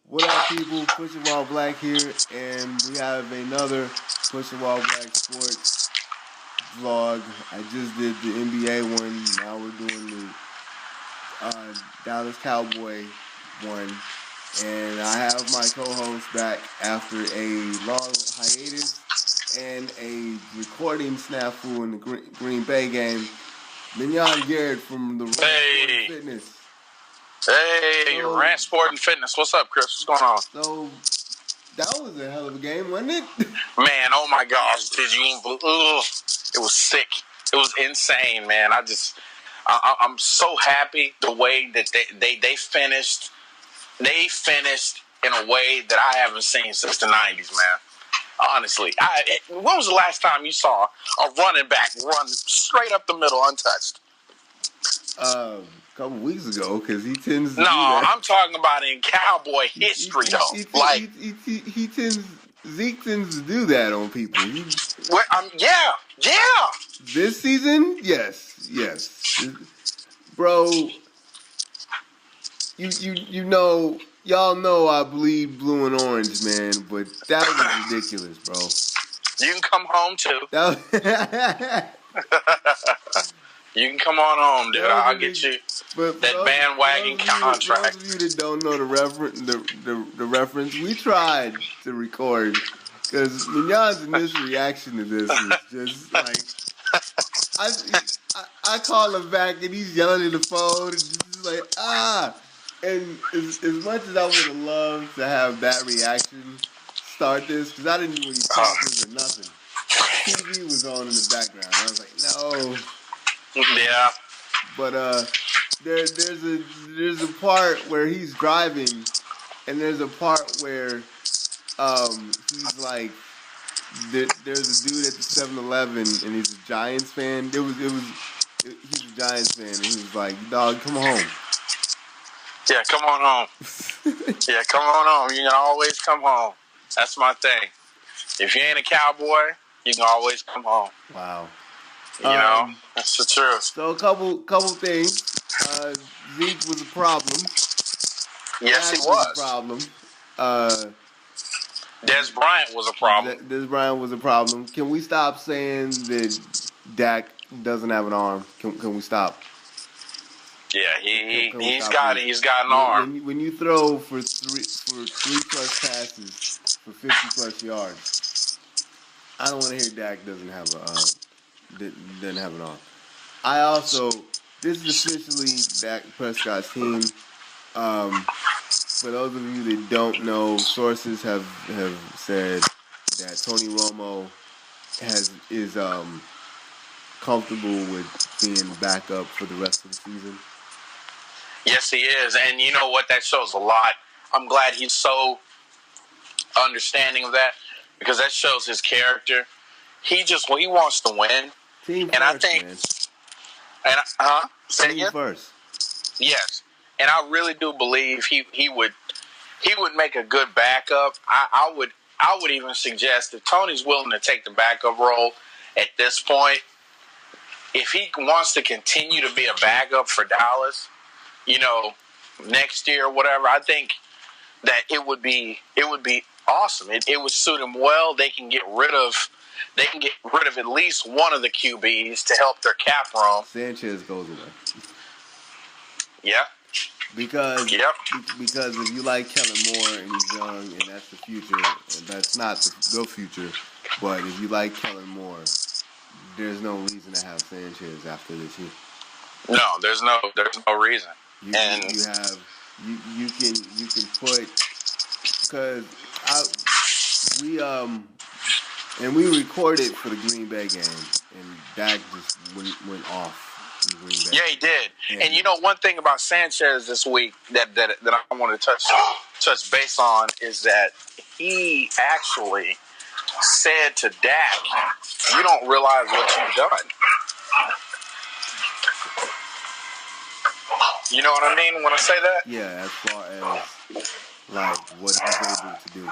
What up, people? Pushing While Black here, and we have another Pushing While Black Sports vlog. I just did the NBA one. Now we're doing the Dallas Cowboy one, and I have my co-host back after a long hiatus and a recording snafu in the Green Bay game. Minyon Garrett from the Hey. Fitness. Hey, Rant Sport and Fitness. What's up, Chris? What's going on? So, that was a hell of a game, wasn't it? Man, oh my gosh, did you? It was sick. It was insane, man. I'm so happy the way that they finished. They finished in a way that I haven't seen since the 90s, man. Honestly, when was the last time you saw a running back run straight up the middle untouched? A couple weeks ago, because he tends to do No, that. I'm talking about in Cowboy history, though. Zeke tends to do that on people. Yeah. This season, yes. Bro, y'all know I bleed blue and orange, man, but that was ridiculous, bro. You can come home, too. You can come on home, dude. I'll get you that bandwagon contract. For those of you that don't know the reference, we tried to record because Minyon's initial reaction to this was just like, I call him back and he's yelling at the phone and just like, And as much as I would have loved to have that reaction start this, because I didn't really talk to him or nothing. TV was on in the background. I was like, no. Yeah. But there's a part where he's driving, and there's a part where he's like, there's a dude at the 7-Eleven, and he's a Giants fan. He's a Giants fan, and he was like, dog, come home. Yeah, come on home. Yeah, come on home. You can always come home. That's my thing. If you ain't a Cowboy, you can always come home. Wow. You know, that's the truth. So a couple things. Zeke was a problem. Yes, he was. A problem. Des Bryant was a problem. Des Bryant was a problem. Can we stop saying that Dak doesn't have an arm? Can we stop? Yeah, he's got an arm. When you throw for three plus passes for 50 plus yards, I don't want to hear Dak doesn't have an arm. This is officially Dak Prescott's team. For those of you that don't know, sources have said that Tony Romo is comfortable with being backup for the rest of the season. Yes, he is, and you know what? That shows a lot. I'm glad he's so understanding of that because that shows his character. He wants to win. Team and first, I think, man. Say Team again? First. Yes, and I really do believe he would make a good backup. I would even suggest if Tony's willing to take the backup role at this point, if he wants to continue to be a backup for Dallas, next year or whatever, I think that it would be awesome. It would suit him well. They can get rid of at least one of the QBs to help their cap room. Sanchez goes away. Yeah. Because if you like Kellen Moore and he's young and that's the future, and that's not the future, but if you like Kellen Moore, there's no reason to have Sanchez after this year. No, there's no reason. You can put, because we recorded for the Green Bay game and Dak just went off. Yeah, he did. And you know, one thing about Sanchez this week that I want to touch base on is that he actually said to Dak, "You don't realize what you've done." You know what I mean when I say that? Yeah, as far as like what he's able to do,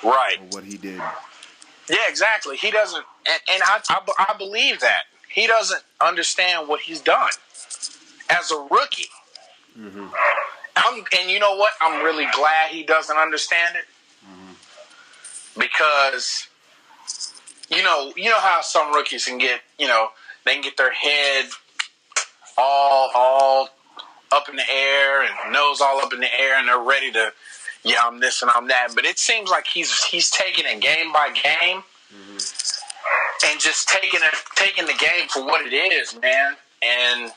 right? Or what he did. Yeah, exactly. He doesn't, and I believe that. He doesn't understand what he's done as a rookie. Mm-hmm. And you know what? I'm really glad he doesn't understand it. Because, you know how some rookies can get, they can get their head all up in the air and nose all up in the air, and they're ready to, I'm this and I'm that. But it seems like he's taking it game by game and just taking the game for what it is, man. And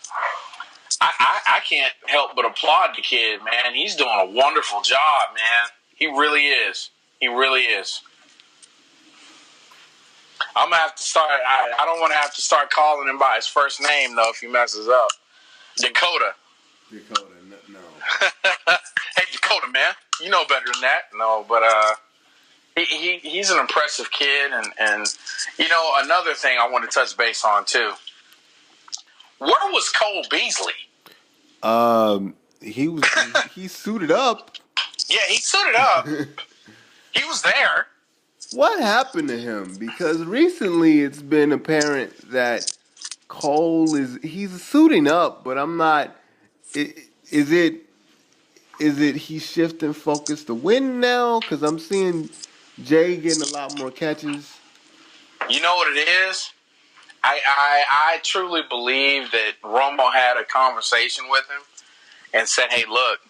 I can't help but applaud the kid, man. He's doing a wonderful job, man. He really is. He really is. I'm going to have to start. I don't want to have to start calling him by his first name, though, if he messes up. Dakota, no. Hey, Dakota, man. You know better than that. No, but he's an impressive kid. And another thing I want to touch base on, too. Where was Cole Beasley? He suited up. Yeah, he suited up. He was there. What happened to him? Because recently it's been apparent that Cole he's suiting up, but I'm not. Is it he's shifting focus to win now? Because I'm seeing Jay getting a lot more catches. You know what it is? I truly believe that Romo had a conversation with him and said, "Hey, look,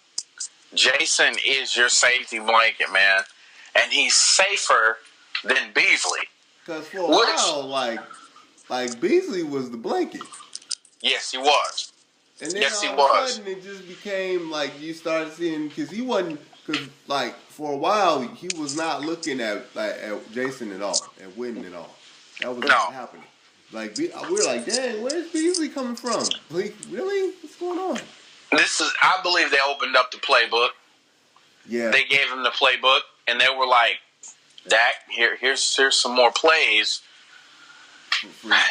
Jason is your safety blanket, man, and he's safer than Beasley." Because for a while, like Beasley was the blanket. Yes, he was. And then all of a sudden it just became like you started seeing, because for a while he was not looking at Jason at all, at Witten at all. That was not happening. Like we were like, dang, where's Beasley coming from? Like, really? What's going on? I believe they opened up the playbook. Yeah. They gave him the playbook, and they were like, Dak, here's some more plays.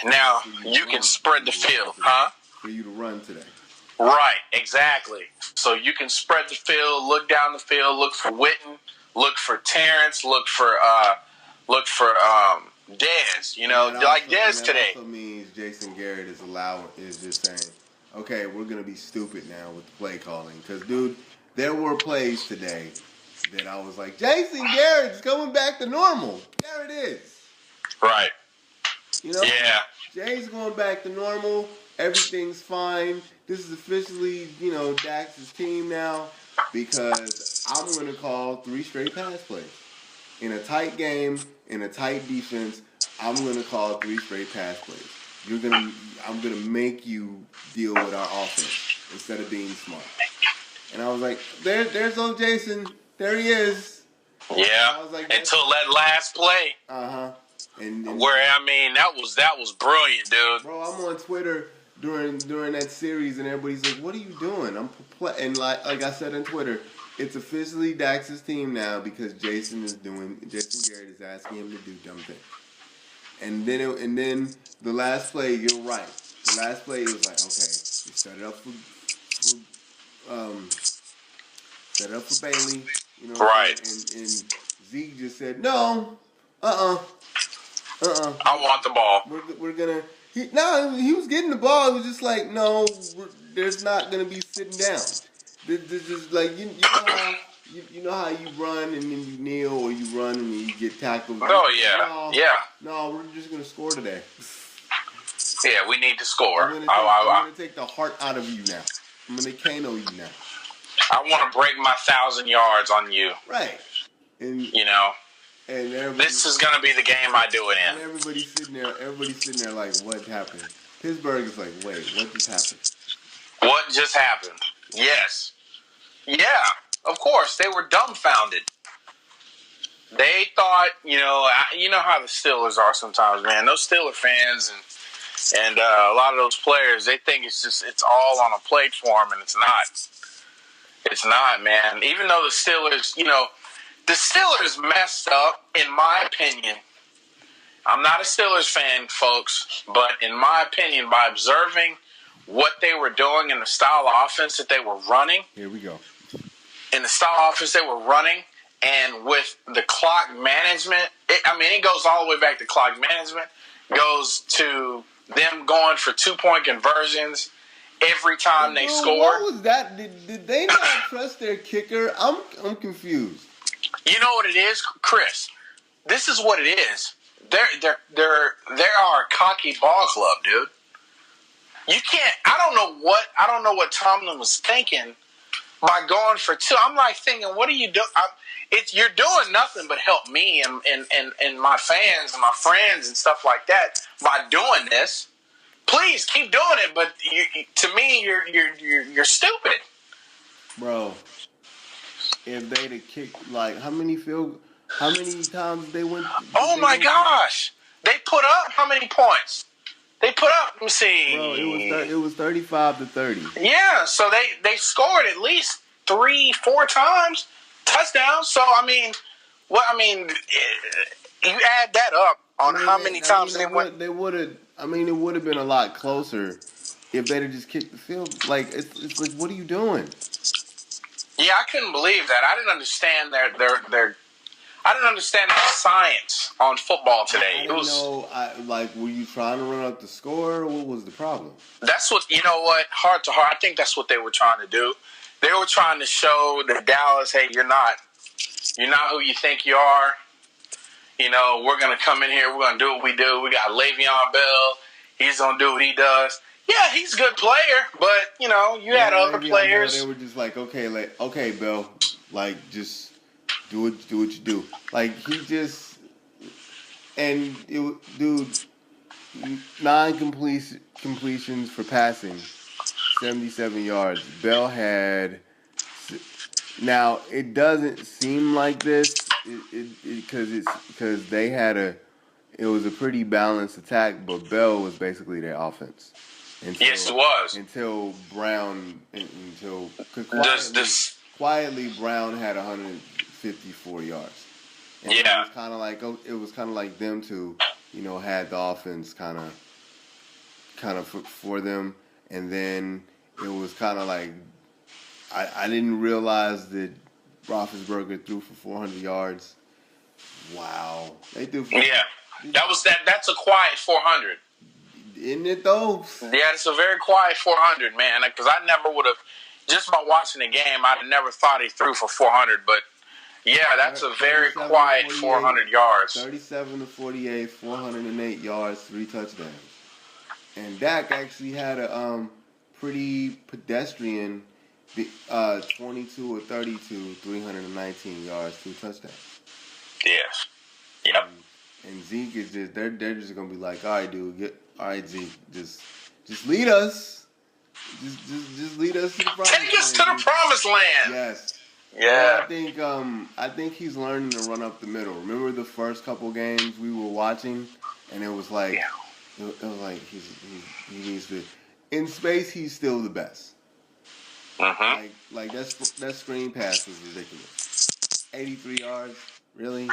Now you can spread the field, huh? For you to run today. Right, exactly. So you can spread the field, look down the field, look for Witten, look for Terrence, look for Dez. Like Dez today. That also means Jason Garrett is just saying, okay, we're gonna be stupid now with the play calling. Because, dude, there were plays today that I was like, Jason Garrett's coming back to normal. There it is. Right. Yeah. Jay's going back to normal. Everything's fine. This is officially, Dax's team now, because I'm going to call 3 straight pass plays. In a tight game, in a tight defense, I'm going to call 3 straight pass plays. I'm going to make you deal with our offense instead of being smart. And I was like, there's old Jason. There he is. Yeah. I was like, until that last play. Uh-huh. And that was brilliant, dude. Bro, I'm on Twitter during that series, and everybody's like, "What are you doing?" I'm perplexed. And like I said on Twitter, it's officially Dax's team now because Jason Garrett is asking him to do dumb things. And then the last play, you're right. The last play, it was like, okay, we set it up for Bailey, right? And Zeke just said, no, I want the ball. We're gonna. He was getting the ball. It was just like, no, there's not gonna be sitting down. This is like you know how you run and then you kneel, or you run and you get tackled. Oh yeah, No, we're just gonna score today. Yeah, we need to score. I'm gonna take the heart out of you now. I'm gonna KO you now. I want to break my 1,000 yards on you. Right. And And this is gonna be the game I do it in. And everybody's sitting there like, what happened? Pittsburgh is like, wait, what just happened? What just happened? Yes. Yeah, of course. They were dumbfounded. They thought, you know how the Steelers are sometimes, man. Those Steeler fans and a lot of those players, they think it's all on a plate for them, and it's not. It's not, man. Even though the Steelers, the Steelers messed up, in my opinion. I'm not a Steelers fan, folks, but in my opinion, by observing what they were doing in the style of offense that they were running. Here we go. In the style of offense they were running, and with the clock management, it goes all the way back to clock management, goes to them going for 2-point conversions. every time they scored. What was that? Did they not trust their kicker? I'm confused. You know what it is, Chris? This is what it is. They are a cocky ball club, dude. You can't. I don't know what Tomlin was thinking by going for 2. I'm like thinking, what are you doing? You're doing nothing but help me and my fans and my friends and stuff like that by doing this. Please keep doing it, but to me, you're stupid, bro. If they'd have kicked, like, how many times they went? Oh my gosh, they put up how many points? They put up. Let me see. Bro, it was 35-30. Yeah, so they scored at least 3-4 times, touchdowns. So you add that up on how many times they went. They would have. I mean, it would have been a lot closer if they'd have just kicked the field. Like, it's like, what are you doing? Yeah, I couldn't believe that. I didn't understand their I didn't understand the science on football today. Were you trying to run up the score, or what was the problem? That's what, heart to heart, I think that's what they were trying to do. They were trying to show that Dallas, hey, you're not who you think you are. We're going to come in here. We're going to do what we do. We got Le'Veon Bell. He's going to do what he does. Yeah, he's a good player, but, you had other players. Bell, they were just like, okay, Bell, like, just do what you do. Like, he just, and dude, 9 completions for passing, 77 yards. Bell had, now, it doesn't seem like this, because they had it was a pretty balanced attack, but Bell was basically their offense. Yes, it was. Until Brown, quietly Brown had 154 yards. And yeah, it was kind of like them two, had the offense kind of for them, and then it was kind of like I didn't realize that Roethlisberger threw for 400 yards. Wow, they threw for That's a quiet 400. Isn't it though? Yeah, it's a very quiet 400, man. Because I never would have, just by watching the game, I'd never thought he threw for 400. But yeah, that's a very quiet 400 yards. 37-48, 408 yards, 3 touchdowns. And Dak actually had a pretty pedestrian 22 or 32, 319 yards, 2 touchdowns. Yes. Yep. And Zeke is just they're just gonna be like, all right, dude, all right, Zeke, just lead us, just lead us to the promised land. Take us to the promised land. Yes. Yeah. Well, I think he's learning to run up the middle. Remember the first couple games we were watching, and it was like, it was like he needs to. In space, he's still the best. Like that screen pass was ridiculous. 83 yards, really?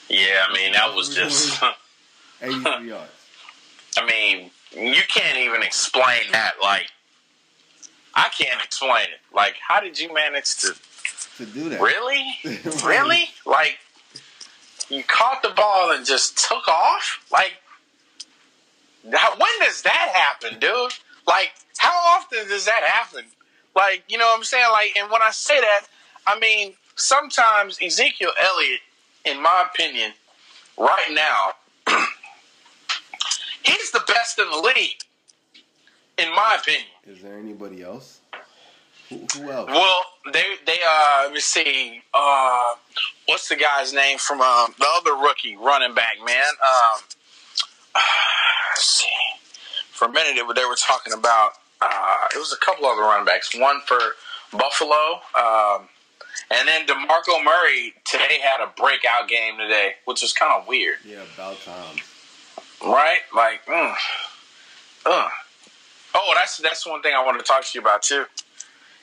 Yeah, I mean that was just 83 yards. I mean, you can't even explain that. Like, I can't explain it. Like, how did you manage to do that? Really? Really? Like, you caught the ball and just took off? Like, when does that happen, dude? Like, how often does that happen? Like, you know what I'm saying? Like, and when I say that, I mean, sometimes Ezekiel Elliott, in my opinion, right now, he's the best in the league, in my opinion. Is there anybody else? Who else? Well, they let me see. What's the guy's name from the other rookie running back, man? Let's see. For a minute, they were talking about, it was a couple other running backs. One for Buffalo, and then DeMarco Murray today had a breakout game today, which was kind of weird. Yeah, about time. Right? Like, Oh, that's one thing I want to talk to you about, too.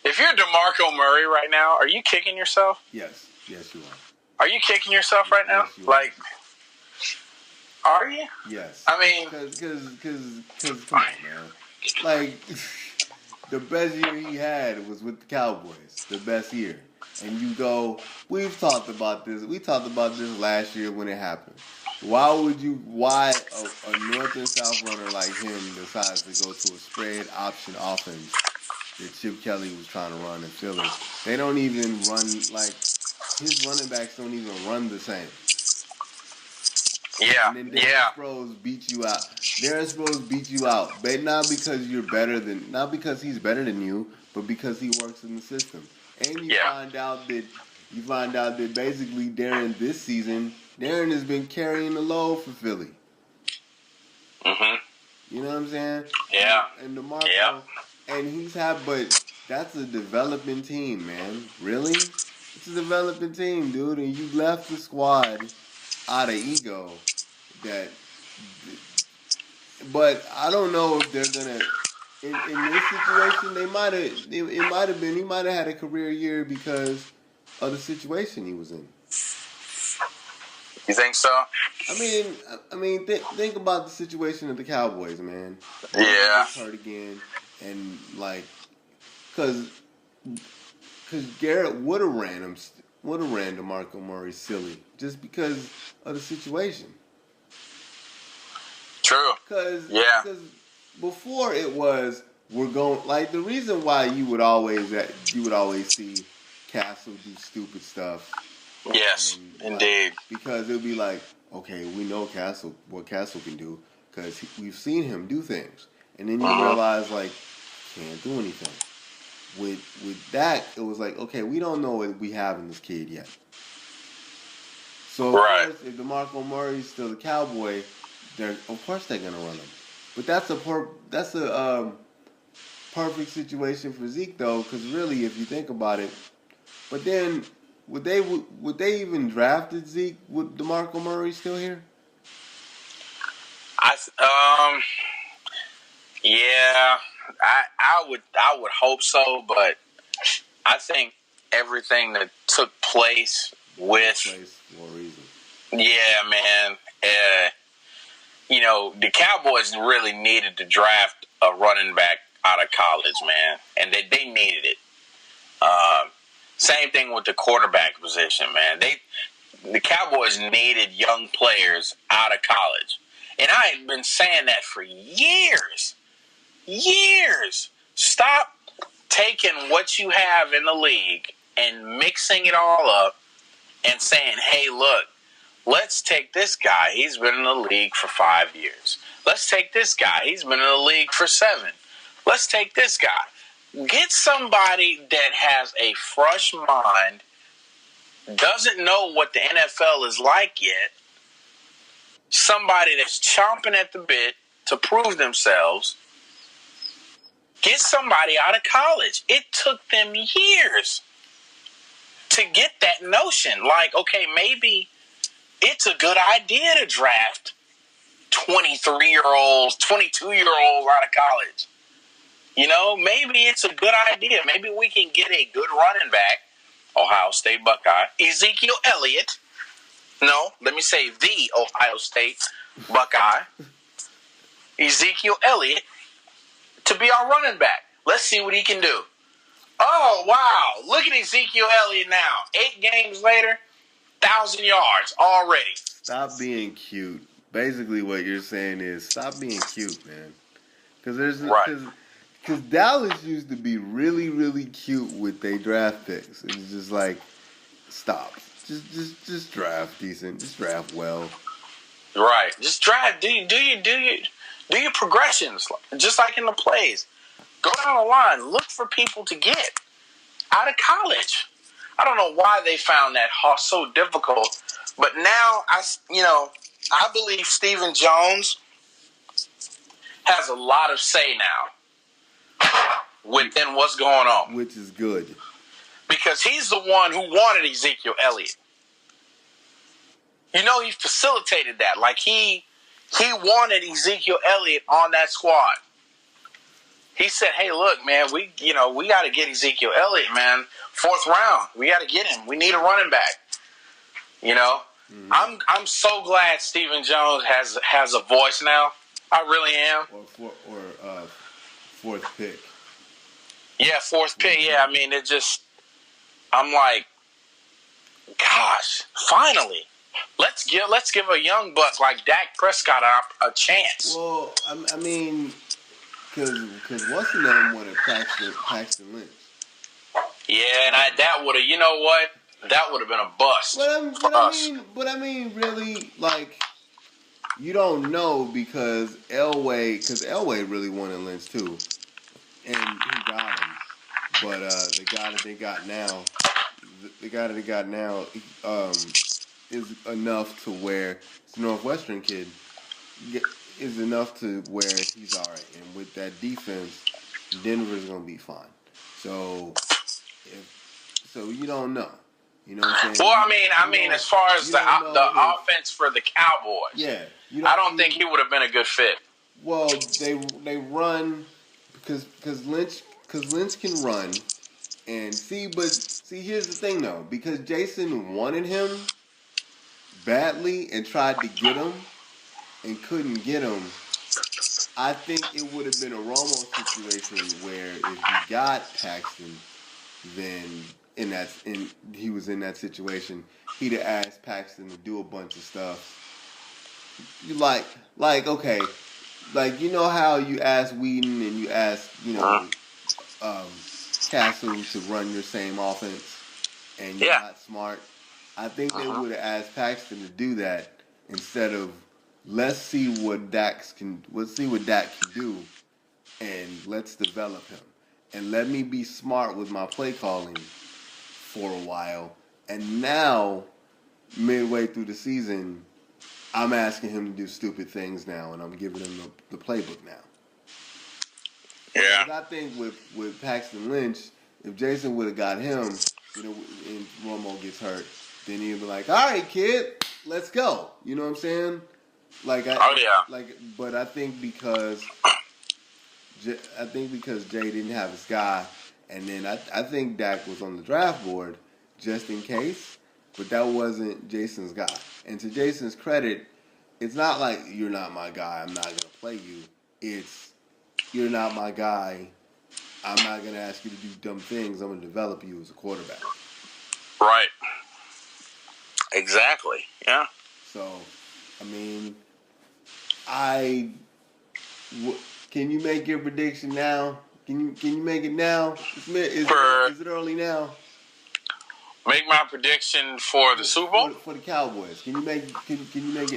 If you're DeMarco Murray right now, are you kicking yourself? Yes, you are. Are you kicking yourself right now? Yes, like, are you? Yes. I mean, because come on, man. Like, the best year he had was with the Cowboys. The best year. And you go, we've talked about this. We talked about this last year when it happened. Why a north and south runner like him decides to go to a spread option offense that Chip Kelly was trying to run in Philly? They don't even run, like, his running backs don't even run the same. Yeah, and then Darren Sproles beat you out. Darren Sproles beat you out, but not because he's better than you, but because he works in the system. And you find out that basically Darren this season, Darren has been carrying the load for Philly. Mhm. You know what I'm saying? Yeah. And DeMarco, and but that's a developing team, man. Really? It's a developing team, dude, and you left the squad out of ego. But I don't know if they're gonna. In this situation, he might have had a career year because of the situation he was in. You think so? I mean, think about the situation of the Cowboys, man. Yeah. Hurt again, and like, cause Garrett would have ran DeMarco Murray silly just because of the situation. True. Because before it was we're going, like, the reason why you would always see Castle do stupid stuff. Yes, indeed. Because it would be like, okay, we know what Castle can do because we've seen him do things, and then you realize, like, can't do anything. With that, it was like, okay, we don't know what we have in this kid yet. So of course, if DeMarco Murray's still the Cowboy, of course they're gonna run him. But that's a perfect situation for Zeke, though, because really, if you think about it, but then would they even drafted Zeke with DeMarco Murray still here? Yeah, I would hope so, but I think everything that took place with more reason. Yeah, man. The Cowboys really needed to draft a running back out of college, man, and they needed it. Same thing with the quarterback position, man. The Cowboys needed young players out of college, and I had been saying that for years. Stop taking what you have in the league and mixing it all up and saying, hey, look, let's take this guy. He's been in the league for 5 years. Let's take this guy. He's been in the league for 7. Let's take this guy. Get somebody that has a fresh mind, doesn't know what the NFL is like yet, somebody that's chomping at the bit to prove themselves. Get somebody out of college. It took them years to get that notion. Like, okay, maybe it's a good idea to draft 23-year-olds, 22-year-olds out of college. Maybe it's a good idea. Maybe we can get a good running back, Ohio State Buckeye, Ezekiel Elliott. No, let me say the Ohio State Buckeye, Ezekiel Elliott, to be our running back. Let's see what he can do. Oh, wow. Look at Ezekiel Elliott now. 8 games later, 1,000 yards already. Stop being cute. Basically what you're saying is stop being cute, man. Because Dallas used to be really, really cute with their draft picks. It's just like, stop. Just draft decent. Just draft well. Right. Just draft. Do your progressions, just like in the plays. Go down the line. Look for people to get out of college. I don't know why they found that so difficult, but now I believe Stephen Jones has a lot of say now within what's going on, which is good because he's the one who wanted Ezekiel Elliott. He facilitated that. Like he wanted Ezekiel Elliott on that squad. He said, "Hey, look, man, we got to get Ezekiel Elliott, man. 4th round, we got to get him. We need a running back." Mm-hmm. I'm so glad Stephen Jones has a voice now. I really am. Or 4th pick. Yeah, 4th pick. Yeah, I mean, I'm like, gosh, finally, Let's give a young buck like Dak Prescott a chance. Well, I mean, because what's the name wanted Paxton Lynch. Yeah, and that would have, you know what? That would have been a bust for us. But I mean, really, like, you don't know because Elway really wanted Lynch too, and he got him. But the guy that they got now, is enough to where it's a Northwestern kid is enough to where he's all right, and with that defense, Denver's gonna be fine. So you don't know. You know what I'm saying? Well, I mean, as far as the offense for the Cowboys, yeah, I don't think he would have been a good fit. Well, they run because Lynch can run, and here's the thing though, because Jason wanted him badly and tried to get him and couldn't get him. I think it would have been a Romo situation where if he got Paxton, then he was in that situation, he'd have asked Paxton to do a bunch of stuff. Like okay, like you know how you ask Whedon and you ask Castle to run your same offense, and you're not smart. I think they would have asked Paxton to do that instead of let's see what Dak can do, and let's develop him, and let me be smart with my play calling for a while. And now, midway through the season, I'm asking him to do stupid things now, and I'm giving him the playbook now. Yeah. I think with Paxton Lynch, if Jason would have got him, and Romo gets hurt, then he'd be like, "All right, kid, let's go." You know what I'm saying? But I think because Jay didn't have his guy, and then I think Dak was on the draft board just in case, but that wasn't Jason's guy. And to Jason's credit, it's not like you're not my guy, I'm not going to play you. It's you're not my guy, I'm not going to ask you to do dumb things, I'm going to develop you as a quarterback. Right. Exactly. Yeah. So, I mean, can you make your prediction now? Can you make it now? Is it early now? Make my prediction for the Super Bowl? For the Cowboys. Can you make it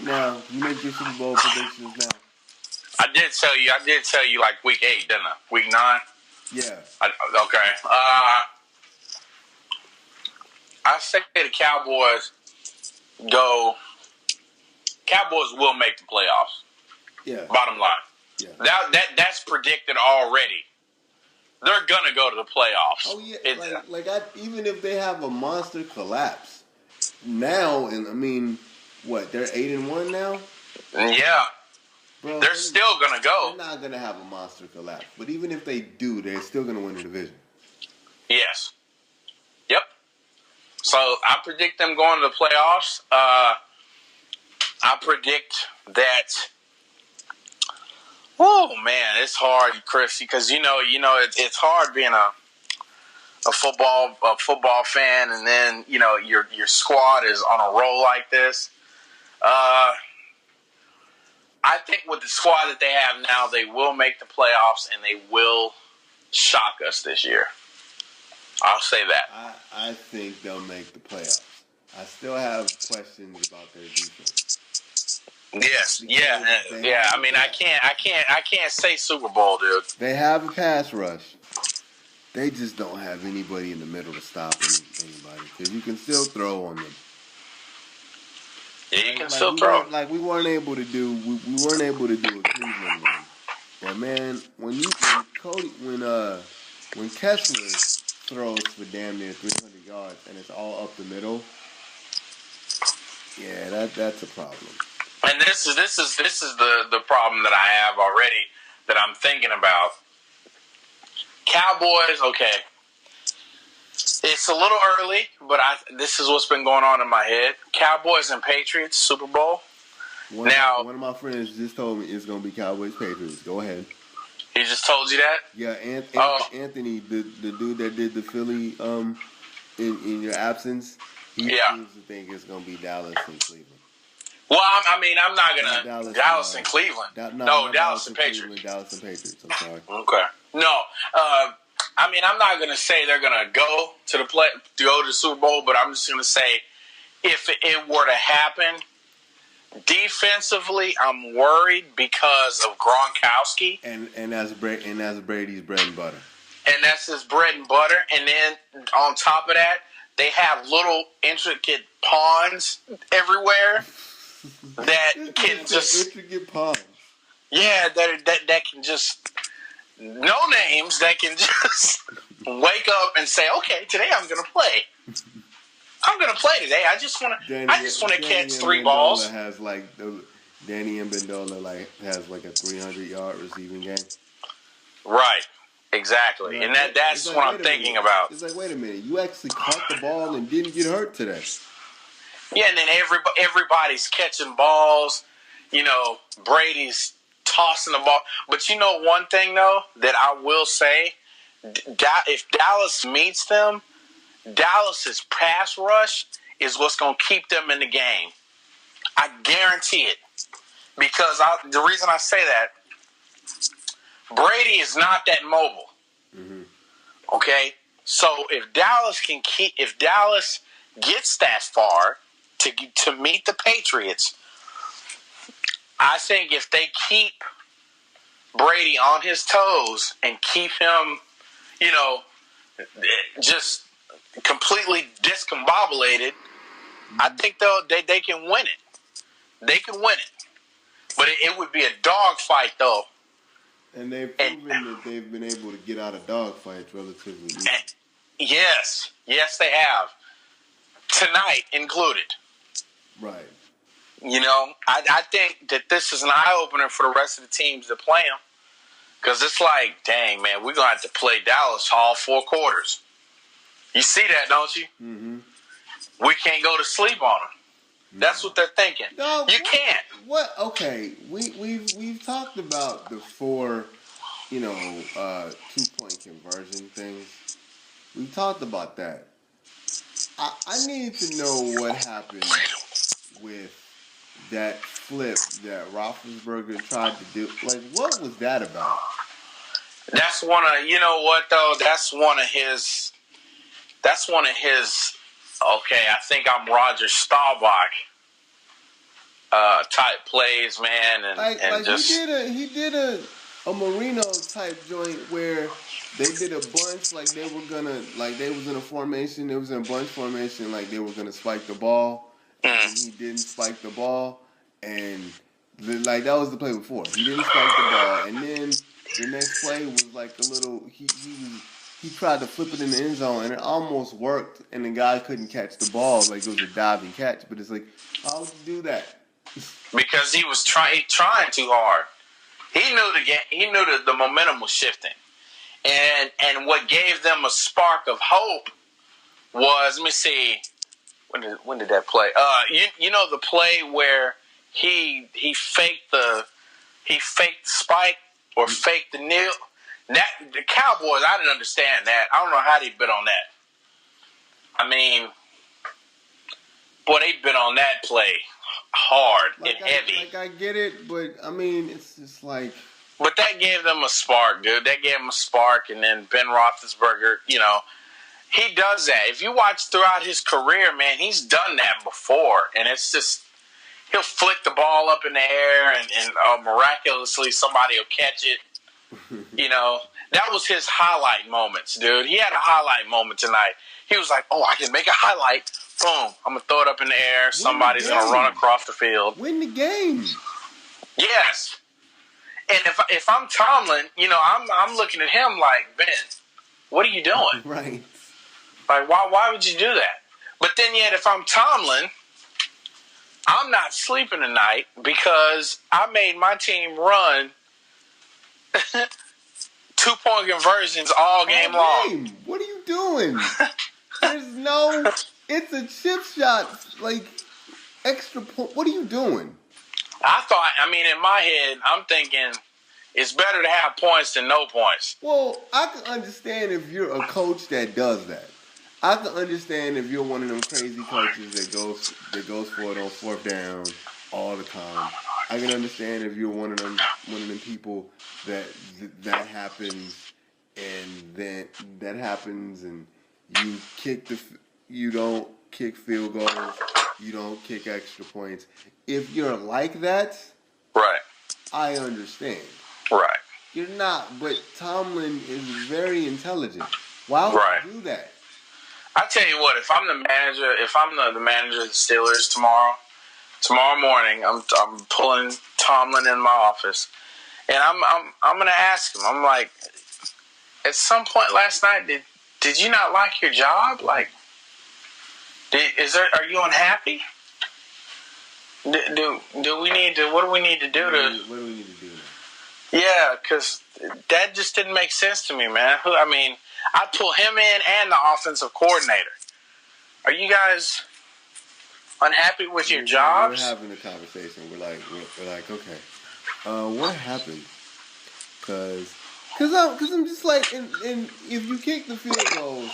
now? Can you make your Super Bowl predictions now? I did tell you like week 8, didn't I? Week 9? Yeah. Okay. I say the Cowboys will make the playoffs. Yeah. Bottom line. Yeah. That's predicted already. They're gonna go to the playoffs. Oh yeah. Even if they have a monster collapse now, and I mean, what? They're 8-1 now. Yeah. Bro, they're still gonna go. They're not gonna have a monster collapse. But even if they do, they're still gonna win the division. Yes. Yep. So I predict them going to the playoffs. I predict that. Oh man, it's hard, Chris, because it's hard being a football fan, and then your squad is on a roll like this. I think with the squad that they have now, they will make the playoffs and they will shock us this year. I'll say that. I think they'll make the playoffs. I still have questions about their defense. Yes, yeah. I mean, I can't say Super Bowl, dude. They have a pass rush. They just don't have anybody in the middle to stop anybody. Because you can still throw on them. Yeah, you can still throw. We weren't able to do a Cleveland one. But man, when Kessler throws for damn near 300 yards and it's all up the middle, yeah, that's a problem. And this is the problem that I have already that I'm thinking about. Cowboys, okay. It's a little early, but this is what's been going on in my head. Cowboys and Patriots, Super Bowl. One of my friends just told me it's going to be Cowboys Patriots. Go ahead. He just told you that? Yeah, Anthony, the dude that did the Philly in your absence, He seems to think it's going to be Dallas and Cleveland. Well, I'm not going to Dallas and Cleveland. Dallas and Patriots. Dallas and Patriots, I'm sorry. Okay. No, I'm not going to say they're going to go to the Super Bowl, but I'm just going to say if it were to happen, defensively, I'm worried because of Gronkowski. And that's Brady's bread and butter. And that's his bread and butter. And then on top of that, they have little intricate pawns everywhere that can just intricate pawns. Yeah, that can just no names that can just wake up and say, okay, today I'm going to play. I'm going to play today. I just want to catch 3 balls. Danny Amendola has a 300-yard receiving game. Right. Exactly. And that's what I'm thinking about. It's like, wait a minute, you actually caught the ball and didn't get hurt today. Yeah, and then everybody's catching balls. Brady's tossing the ball. But one thing, though, that I will say, if Dallas meets them, Dallas's pass rush is what's going to keep them in the game. I guarantee it. Because the reason I say that, Brady is not that mobile. Mm-hmm. Okay? So if Dallas gets that far to meet the Patriots, I think if they keep Brady on his toes and keep him, just completely discombobulated, I think they can win it. They can win it. But it would be a dogfight, though. And they've proven that they've been able to get out of dogfights relatively easily. Yes, they have. Tonight included. Right. I think that this is an eye-opener for the rest of the teams that play them. Because it's like, dang, man, we're going to have to play Dallas all 4 quarters. You see that, don't you? Mm-hmm. We can't go to sleep on them. No. That's what they're thinking. No, you can't. What? Okay, we've talked about the 4, 2-point conversion things. We've talked about that. I need to know what happened with that flip that Roethlisberger tried to do. Like, what was that about? That's one of, that's one of his, okay, I think I'm Roger Staubach type plays, man. And just he did a Marino type joint where they did a bunch they was in a formation, it was in a bunch formation, like they were gonna spike the ball. And he didn't spike the ball, and that was the play before. He didn't spike the ball, and then the next play was like a little. He tried to flip it in the end zone, and it almost worked, and the guy couldn't catch the ball. Like, it was a diving catch, but it's like, how would you do that? Because he was trying too hard. He knew the momentum was shifting, and what gave them a spark of hope was, let me see. When did that play? The play where he faked the spike or faked the kneel. That the Cowboys, I didn't understand that. I don't know how they bit on that. I mean, boy, they bit on that play hard and heavy. I get it, but I mean, it's just like. But that gave them a spark, dude. That gave them a spark, and then Ben Roethlisberger, he does that. If you watch throughout his career, man, he's done that before. And it's just, he'll flick the ball up in the air and miraculously somebody will catch it. That was his highlight moments, dude. He had a highlight moment tonight. He was like, I can make a highlight. Boom. I'm going to throw it up in the air. Somebody's going to run across the field. Win the game. Yes. And if I'm Tomlin, I'm looking at him like, Ben, what are you doing? Right. Like, why would you do that? But then yet, if I'm Tomlin, I'm not sleeping tonight because I made my team run 2-point conversions all game long. What are you doing? It's a chip shot, like extra point. What are you doing? In my head, I'm thinking it's better to have points than no points. Well, I can understand if you're a coach that does that. I can understand if you're one of them crazy coaches that goes for it on fourth down all the time. I can understand if you're one of them people that that happens and then that happens and you you don't kick field goals, you don't kick extra points. If you're like that, right, I understand. right, You're not, but Tomlin is very intelligent. Why would right. you do that? I tell you what, if I'm the manager of the Steelers tomorrow morning, I'm pulling Tomlin in my office, and I'm gonna ask him. I'm like, at some point last night, did you not like your job? Like, are you unhappy? Do we need to? What do we need to do What do we need to do now? Yeah, because that just didn't make sense to me, man. I mean, I'd pull him in and the offensive coordinator. Are you guys unhappy with your jobs? We're having a conversation. We're like, okay, what happened? Cause I'm just like, and if you kick the field goals,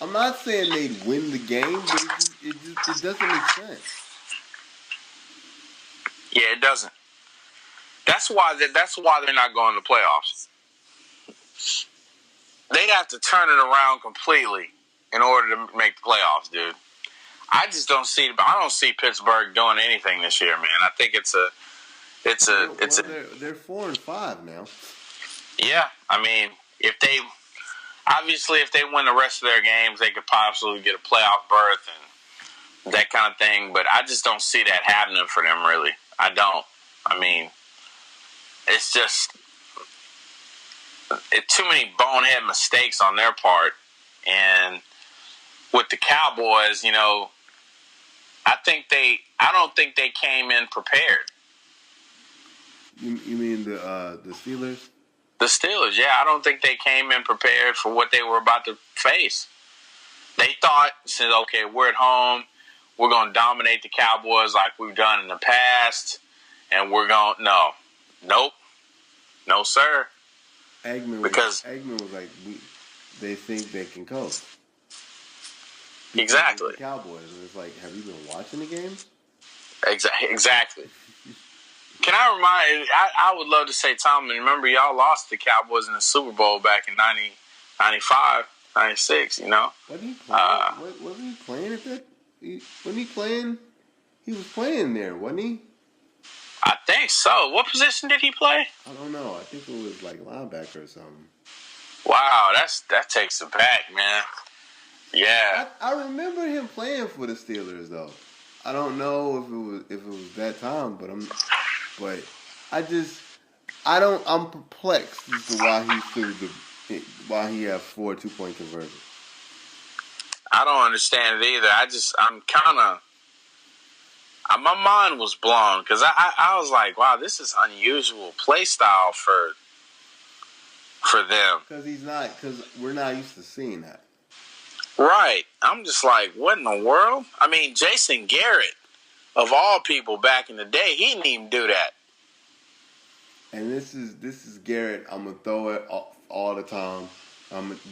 I'm not saying they'd win the game, but it doesn't make sense. Yeah, it doesn't. That's why they're not going to playoffs. They'd have to turn it around completely in order to make the playoffs, dude. I just don't see. I don't see Pittsburgh doing anything this year, man. I think they're 4-5 now. Yeah, I mean, if they win the rest of their games, they could possibly get a playoff berth and that kind of thing. But I just don't see that happening for them, really. I don't. I mean, it's just too many bonehead mistakes on their part. And with the Cowboys, you know, I don't think they came in prepared. You mean the Steelers? The Steelers, yeah. I don't think they came in prepared for what they were about to face. They said, okay, we're at home. We're going to dominate the Cowboys like we've done in the past. And nope. No, sir. Eggman was like, they think they can coach. Exactly. The Cowboys. And it's like, have you been watching the games? Exactly. Can I remind you, I would love to say, Tom, remember y'all lost the Cowboys in the Super Bowl back in 95, 96, you know? Wasn't he playing? Wasn't he playing at that? Wasn't he playing? He was playing there, wasn't he? I think so. What position did he play? I don't know. I think it was like linebacker or something. Wow, that takes it back, man. Yeah. I remember him playing for the Steelers, though. I don't know if it was that time, but I'm perplexed as to why he had 4 2-point conversions. I don't understand it either. My mind was blown because I was like, wow, this is unusual play style for them. Because we're not used to seeing that. Right. I'm just like, what in the world? I mean, Jason Garrett, of all people back in the day, he didn't even do that. And this is Garrett. I'm gonna throw it all the time.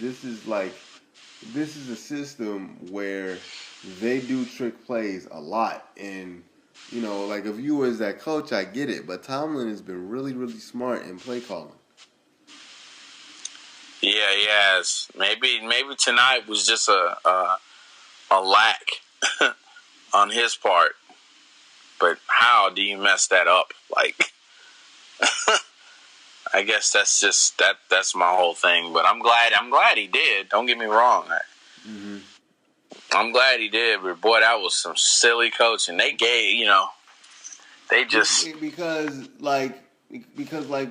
This is a system where they do trick plays a lot, and you know, like if you was that coach, I get it. But Tomlin has been really, really smart in play calling. Yeah, he has. Maybe tonight was just a lack on his part. But how do you mess that up? Like, I guess that's just that's my whole thing. But I'm glad he did. Don't get me wrong. Mm-hmm. I'm glad he did. But boy, that was some silly coaching. They gave, they just because like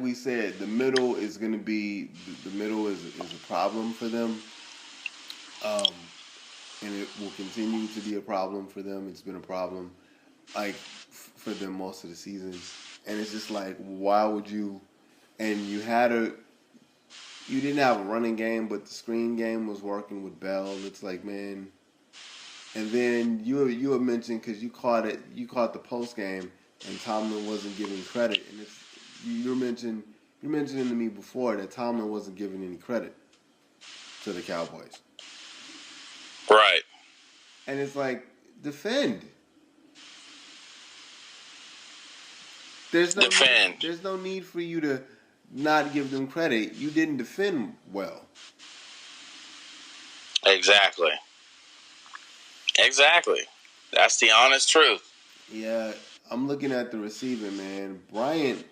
we said, the middle is going to be the middle is a problem for them, and it will continue to be a problem for them. It's been a problem for them most of the season, and it's just like, why would you? And you didn't have a running game, but the screen game was working with Bell. It's like, man. And then you had mentioned, because you caught the post game, and Tomlin wasn't giving credit, and you're mentioning to me before that Tomlin wasn't giving any credit to the Cowboys. Right. And it's like, defend. There's no need for you to not give them credit. You didn't defend well. Exactly. That's the honest truth. Yeah, I'm looking at the receiving, man. Bryant,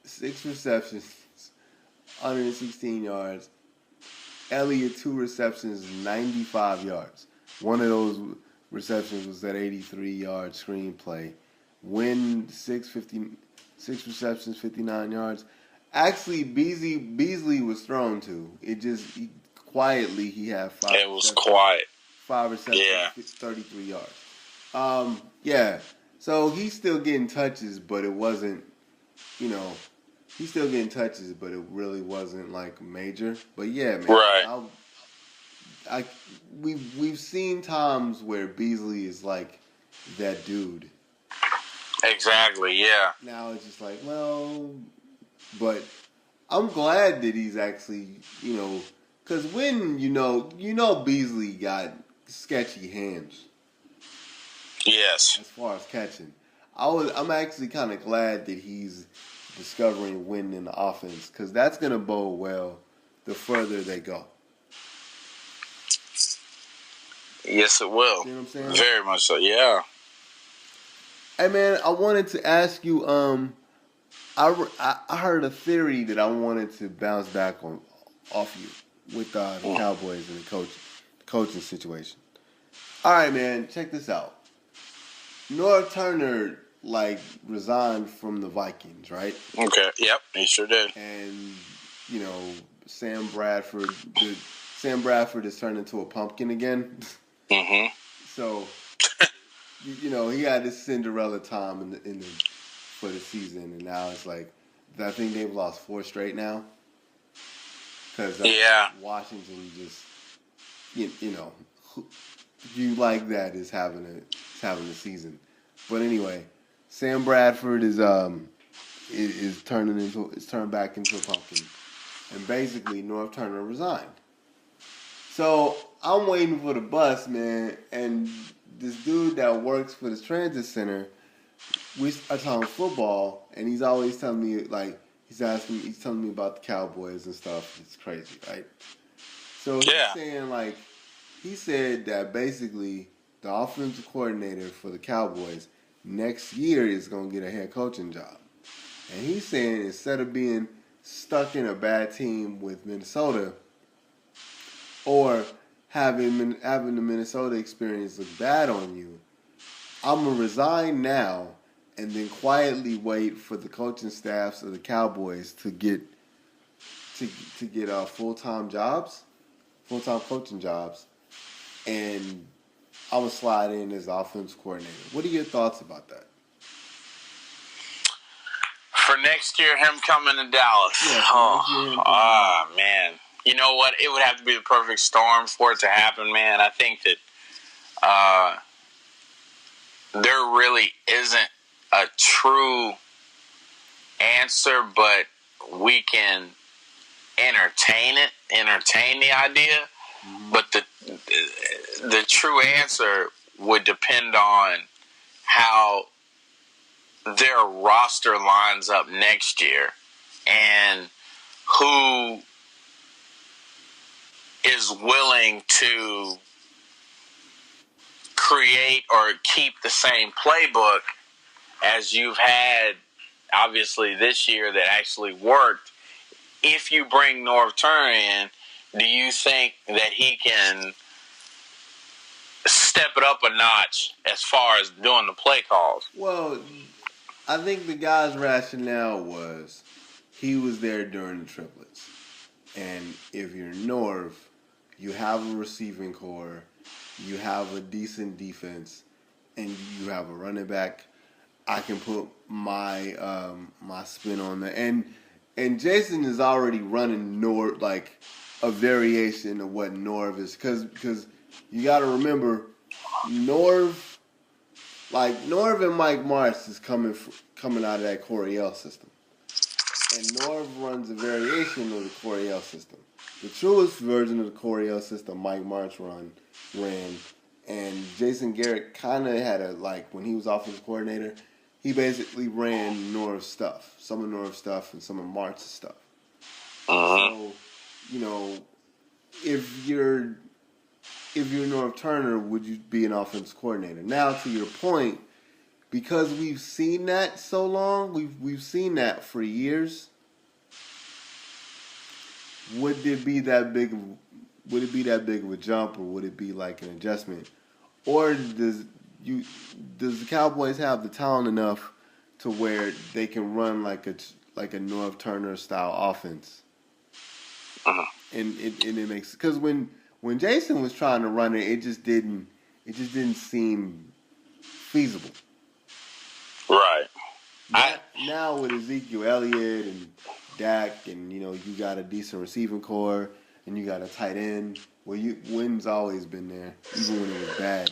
6 receptions, 116 yards. Elliott, 2 receptions, 95 yards. One of those receptions was that 83-yard screenplay. Win 6 receptions, 59 yards. Actually, Beasley was thrown to. It just quietly he had 5. It was quiet. 5 receptions, 33 yards. Yeah. So he's still getting touches, but it wasn't, he's still getting touches, but it really wasn't like major. But yeah, man. Right. We've seen times where Beasley is like that dude. Exactly. Yeah. Now it's just like, well, but I'm glad that he's actually, because when Beasley got sketchy hands. Yes. As far as catching, I'm actually kind of glad that he's discovering winning in the offense, because that's gonna bode well the further they go. Yes, it will. You know what I'm saying? Very much so. Yeah. Hey man, I wanted to ask you. I heard a theory that I wanted to bounce back off you with the Cowboys and the coaching situation. All right, man, check this out. Norv Turner resigned from the Vikings, right? Okay. Yep, he sure did. And Sam Bradford is turned into a pumpkin again. Mm-hmm. So he had this Cinderella time for the season, and now it's like I think they've lost 4 straight now. Because Washington just you like that is having a season. But anyway, Sam Bradford is turned back into a pumpkin, and basically Norv Turner resigned. So I'm waiting for the bus, man, and this dude that works for this transit center, we are talking football, and he's always telling me he's telling me about the Cowboys and stuff. It's crazy, right? So he's saying he said that basically the offensive coordinator for the Cowboys next year is going to get a head coaching job. And he's saying instead of being stuck in a bad team with Minnesota or having the Minnesota experience look bad on you, I'm going to resign now and then quietly wait for the coaching staffs of the Cowboys to get full-time coaching jobs, and I would slide in as offensive coordinator. What are your thoughts about that? For next year, him coming to Dallas. Yeah, man. You know what? It would have to be the perfect storm for it to happen, man. I think that there really isn't a true answer, but we can entertain the idea. Mm-hmm. But the true answer would depend on how their roster lines up next year and who is willing to create or keep the same playbook as you've had, obviously, this year that actually worked. If you bring Norv Turner in, do you think that he can step it up a notch as far as doing the play calls? Well, I think the guy's rationale was he was there during the triplets. And if you're Norv, you have a receiving core, you have a decent defense, and you have a running back. I can put my spin on that. And Jason is already running Norv, a variation of what Norv is. Because you got to remember, Norv and Mike Martz is coming out of that Coryell system. And Norv runs a variation of the Coryell system. The truest version of the Coryell system Mike Martz ran, and Jason Garrett kind of had when he was offensive coordinator, he basically ran Norv's stuff, some of Norv's stuff and some of Martz's stuff. So, if you're Norv Turner, would you be an offensive coordinator? Now, to your point, because we've seen that so long, we've seen that for years. Would it be that big of a jump, or would it be like an adjustment? Or does the Cowboys have the talent enough to where they can run like a Norv Turner style offense? And it makes, because when Jason was trying to run it, it just didn't seem feasible. Right. Now with Ezekiel Elliott and Dak, and you got a decent receiving core, and you got a tight end. Well, Wynn's always been there, even when it was bad.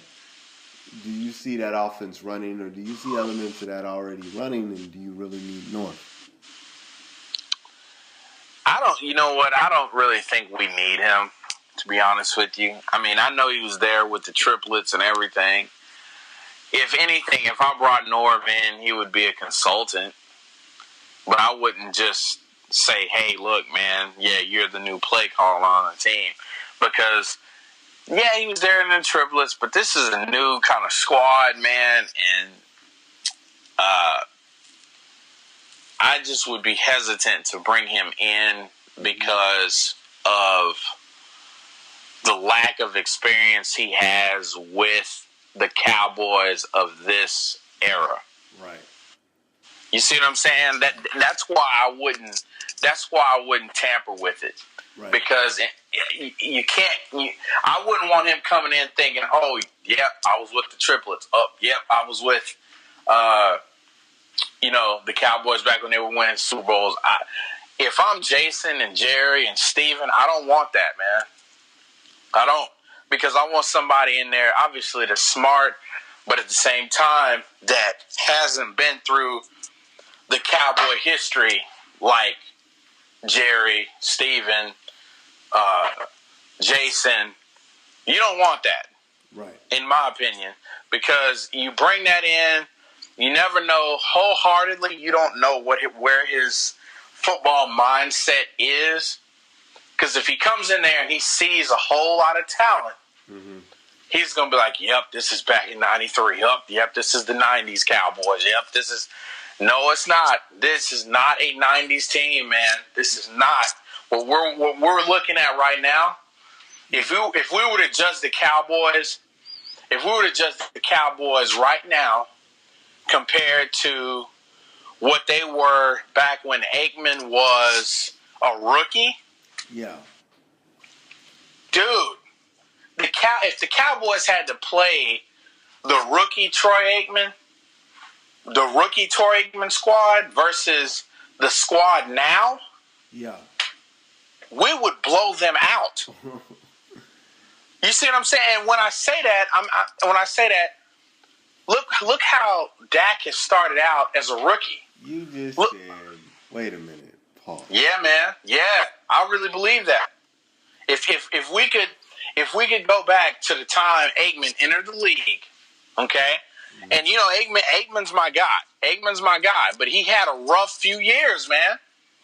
Do you see that offense running, or do you see elements of that already running, and do you really need North? You know what? I don't really think we need him, to be honest with you. I mean, I know he was there with the triplets and everything. If anything, if I brought Norv in, he would be a consultant. But I wouldn't just say, hey, look, man, yeah, you're the new play caller on the team. Because, yeah, he was there in the triplets, but this is a new kind of squad, man. And I just would be hesitant to bring him in because of the lack of experience he has with the Cowboys of this era. Right. You see what I'm saying? That's why I wouldn't tamper with it. Right. Because you can't. I wouldn't want him coming in thinking, "Oh, yep, I was with the triplets. Oh, yep, I was with, the Cowboys back when they were winning Super Bowls." If I'm Jason and Jerry and Steven, I don't want that, man. I don't, because I want somebody in there, obviously, that's smart, but at the same time that hasn't been through the Cowboy history like Jerry, Steven, Jason. You don't want that, right? In my opinion, because you bring that in, you never know wholeheartedly. You don't know where his football mindset is, because if he comes in there and he sees a whole lot of talent, he's gonna be like, "Yep, this is back in '93. Yep, this is the '90s Cowboys. Yep, this is." No, it's not. This is not a '90s team, man. This is not what we're looking at right now. If we were to judge the Cowboys, right now compared to what they were back when Aikman was a rookie, yeah, dude, if the Cowboys had to play the rookie Troy Aikman squad versus the squad now, yeah, we would blow them out. You see what I'm saying? When I say that, look how Dak has started out as a rookie. You just said, wait a minute, Paul. Yeah, man. Yeah, I really believe that. If we could go back to the time Aikman entered the league, okay. And, Aikman's my guy. But he had a rough few years, man.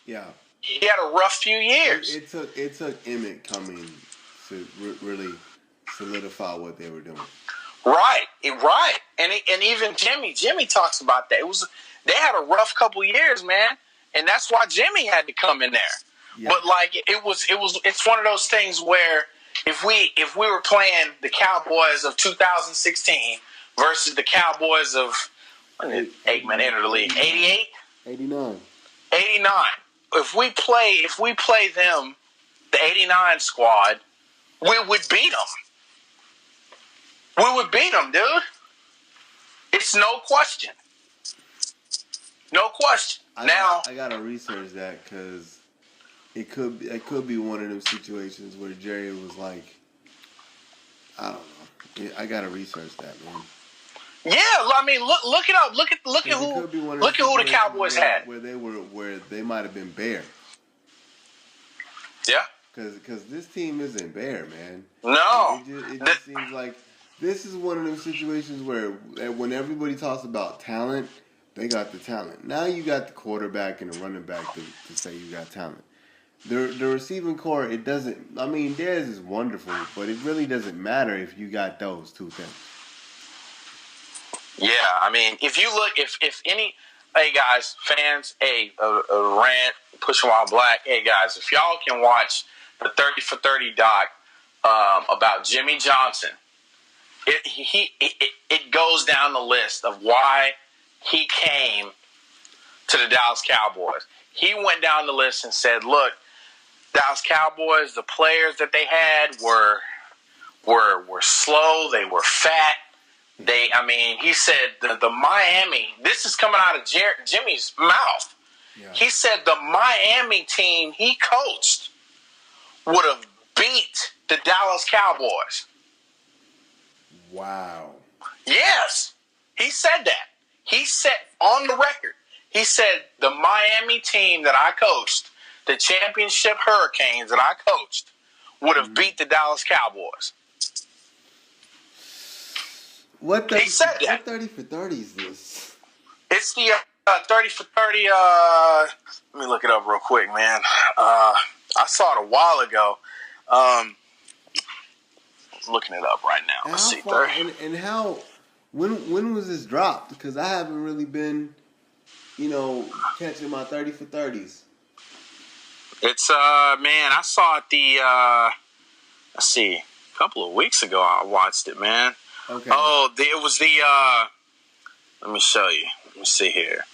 Yeah. He had a rough few years. It took Emmett coming to really solidify what they were doing. Right. And even Jimmy talks about that. They had a rough couple years, man. And that's why Jimmy had to come in there. Yeah. But, it's one of those things where if we were playing the Cowboys of 2016 versus the Cowboys of, when did Aikman enter the league? 88? 89. 89. If we play them, the 89 squad, we would beat them. We would beat them, dude. It's no question. No question. I gotta research that, because it could be one of those situations where Jerry was like, I don't know. I gotta research that, man. Yeah, I mean, look it up. Look at who the Cowboys had. Where they might have been bare. Yeah. Because this team isn't bare, man. No. It just seems like this is one of those situations where when everybody talks about talent, they got the talent. Now you got the quarterback and the running back to say you got talent. The receiving core, it doesn't. I mean, theirs is wonderful, but it really doesn't matter if you got those two things. Yeah, I mean, if you look, if any, hey guys, fans, a rant, pushing while black. Hey guys, if y'all can watch the 30 for 30 doc about Jimmy Johnson, it goes down the list of why he came to the Dallas Cowboys. He went down the list and said, "Look, Dallas Cowboys, the players that they had were slow. They were fat. He said the Miami. This is coming out of Jimmy's mouth. Yeah. He said the Miami team he coached would have beat the Dallas Cowboys." Wow. Yes, he said that. He said on the record. He said the Miami team that I coached, the championship Hurricanes that I coached, would have beat the Dallas Cowboys. He said that. What 30 for 30 is this? It's the 30 for 30. Let me look it up real quick, man. I saw it a while ago. I'm looking it up right now. Let's see. And how? When was this dropped? Because I haven't really been, catching my 30 for 30s. It's man, I saw it let's see, a couple of weeks ago. I watched it, man. Okay. Oh, it was let me show you. Let me see here.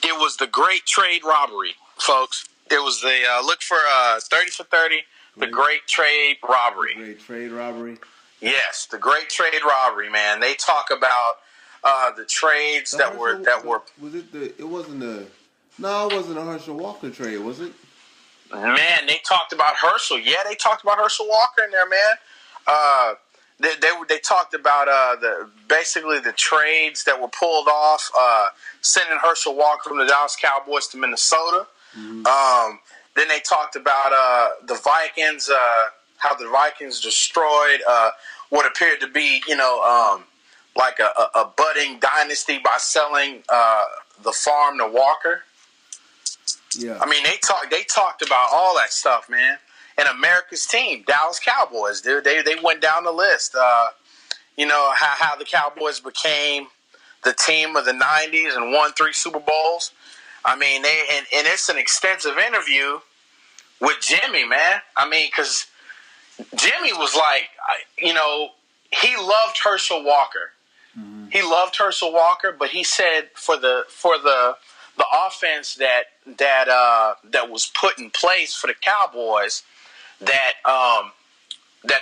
It was the Great Trade Robbery, folks. It was the look for 30 for 30, the Great Trade Robbery. Great Trade Robbery. Yes, the Great Trade Robbery, man. They talk about the trades that were. Was it the? It wasn't the. No, it wasn't a Herschel Walker trade, was it? Man, they talked about Herschel. Yeah, they talked about Herschel Walker in there, man. They talked about basically the trades that were pulled off, sending Herschel Walker from the Dallas Cowboys to Minnesota. Mm-hmm. Then they talked about the Vikings, how the Vikings destroyed what appeared to be, like a budding dynasty by selling the farm to Walker. Yeah. I mean, they talked about all that stuff, man. And America's team, Dallas Cowboys, dude, they went down the list. How the Cowboys became the team of the 90s and won 3 Super Bowls. I mean, and it's an extensive interview with Jimmy, man. I mean, because Jimmy was like, he loved Herschel Walker. Mm-hmm. He loved Herschel Walker, but he said for the offense that was put in place for the Cowboys, that